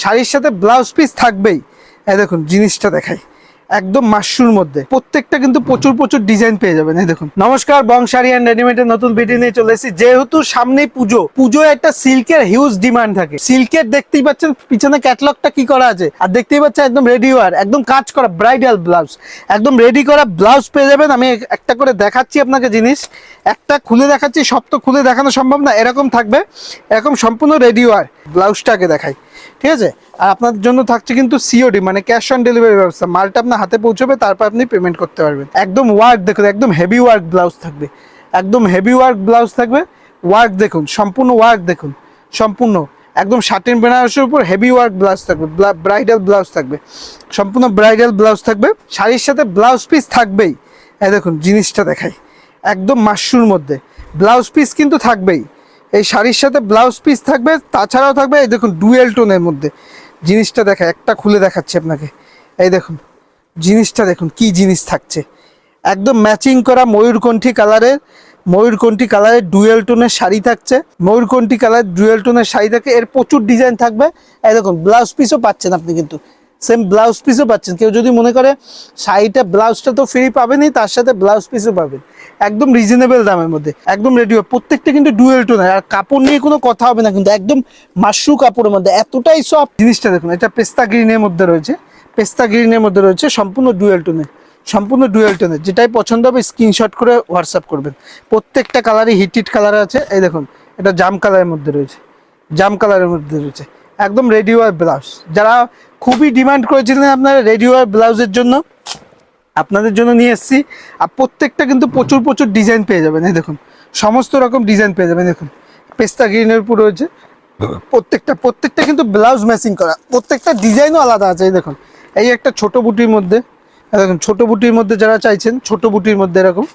শাড়ির সাথে blouse piece থাকবেই। এই দেখুন জিনিসটা দেখাই, একদম মাশরুর মধ্যে প্রত্যেকটা কিন্তু প্রচুর প্রচুর ডিজাইন পেয়ে যাবেন। এই দেখুন, নমস্কার, বং শাড়ি অ্যান্ড রেডিমেডের নতুন ভিডিও নিয়ে চলে এসেছি। যেহেতু সামনেই পুজোয় একটা সিল্কের হিউজ ডিমান্ড থাকে। সিল্কের দেখতেই পাচ্ছেন পিছনে ক্যাটালগটা কি করা আছে, আর দেখতেই পাচ্ছেন একদম রেডি ওয়ার, একদম কাজ করা ব্রাইডাল ব্লাউজ, একদম রেডি করা ব্লাউজ পেয়ে যাবেন। আমি একটা করে দেখাচ্ছি আপনাকে জিনিস, একটা খুলে দেখাচ্ছি, সব তো খুলে দেখানো সম্ভব না। এরকম থাকবে, এরকম সম্পূর্ণ রেডি ওয়ার। ব্লাউজটাকে দেখাই, ঠিক আছে। আর আপনার জন্য থাকছে কিন্তু সিওডি, মানে ক্যাশ অন ডেলিভারি ব্যবস্থা। মালটা আপনার হাতে পৌঁছবে, তারপর আপনি পেমেন্ট করতে পারবেন। একদম ওয়ার্ক দেখুন, একদম হেভি ওয়ার্ক ব্লাউজ থাকবে, একদম হেভি ওয়ার্ক ব্লাউজ থাকবে। ওয়ার্ক দেখুন, সম্পূর্ণ ওয়ার্ক দেখুন, সম্পূর্ণ একদম শাটিন বেনারসের উপর হেভি ওয়ার্ক ব্লাউজ থাকবে, ব্রাইডাল ব্লাউজ থাকবে, সম্পূর্ণ ব্রাইডাল ব্লাউজ থাকবে। শাড়ির সাথে ব্লাউজ পিস থাকবেই। এই দেখুন জিনিসটা দেখাই, একদম মাশরুর মধ্যে ব্লাউজ পিস কিন্তু থাকবেই। এই শাড়ির সাথে ব্লাউজ পিস থাকবে, তাছাড়াও থাকবে এই দেখুন ডুয়েল টোনের মধ্যে। জিনিসটা দেখা, একটা খুলে দেখাচ্ছি আপনাকে। এই দেখুন জিনিসটা দেখুন, কি জিনিস থাকছে, একদম ম্যাচিং করা ময়ূরকণ্ঠী কালারের ডুয়েল টোনের শাড়ি থাকছে। ময়ূরকণ্ঠী কালার ডুয়েল টোনের শাড়ি থাকে, এর প্রচুর ডিজাইন থাকবে। এই দেখুন ব্লাউজ পিসও পাচ্ছেন আপনি, কিন্তু সেম ব্লাউজ পিসও পাচ্ছেন। কেউ যদি মনে করে শাড়িটা ব্লাউজটা তো ফ্রি পাবেনই, তার সাথে ব্লাউজ পিসও পাবেন একদম রিজনেবল দামের মধ্যে, একদম রেডি। প্রত্যেকটা কিন্তু ডুয়েল টোনের, আর কাপড় নিয়ে কোনো কথা হবে না কিন্তু, একদম মাশরু কাপড়ের মধ্যে, এতটাই সফট। জিনিসটা দেখুন, এটা পেস্তা গ্রিনের মধ্যে রয়েছে, পেস্তা গ্রিনের মধ্যে রয়েছে, সম্পূর্ণ ডুয়েল টোনের, সম্পূর্ণ ডুয়েল টোনের। যেটাই পছন্দ হবে স্ক্রিনশট করে হোয়াটসঅ্যাপ করবেন। প্রত্যেকটা কালারই হিট কালার আছে। এই দেখুন, এটা জাম কালারের মধ্যে রয়েছে, জাম কালারের মধ্যে রয়েছে, একদম রেডি ওয়ার ব্লাউজ। যারা খুবই ডিমান্ড করেছিলেন আপনারা রেডি ওয়ার ব্লাউজের জন্য, আপনাদের জন্য নিয়ে এসেছি। আর প্রত্যেকটা কিন্তু প্রচুর প্রচুর ডিজাইন পেয়ে যাবেন। এই দেখুন সমস্ত রকম ডিজাইন পেয়ে যাবেন। দেখুন পেস্তা গ্রিনের উপর রয়েছে, প্রত্যেকটা কিন্তু ব্লাউজ ম্যাচিং করা, প্রত্যেকটা ডিজাইনও আলাদা আছে। এই দেখুন, এই একটা ছোট বুটির মধ্যে, দেখুন ছোট বুটির মধ্যে যারা চাইছেন, ছোট বুটির মধ্যে এরকম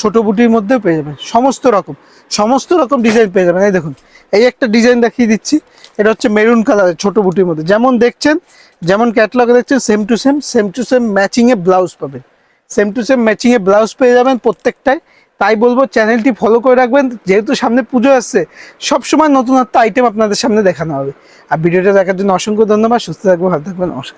ছোট বুটির মধ্যেও পেয়ে যাবেন। সমস্ত রকম ডিজাইন পেয়ে যাবেন। এই দেখুন, এই একটা ডিজাইন দেখিয়ে দিচ্ছি, এটা হচ্ছে মেরুন কালারের ছোট বুটির মধ্যে। যেমন দেখছেন, যেমন ক্যাটালগে দেখছেন, সেম টু সেম ম্যাচিংয়ে ব্লাউজ পাবেন, সেম টু সেম ম্যাচিংয়ে ব্লাউজ পেয়ে যাবেন প্রত্যেকটাই। তাই বলবো চ্যানেলটি ফলো করে রাখবেন, যেহেতু সামনে পুজো আসছে, সবসময় নতুনত্ব আইটেম আপনাদের সামনে দেখানো হবে। আর ভিডিওটা দেখার জন্য অসংখ্য ধন্যবাদ। সুস্থ থাকবেন, ভালো থাকবেন, নমস্কার।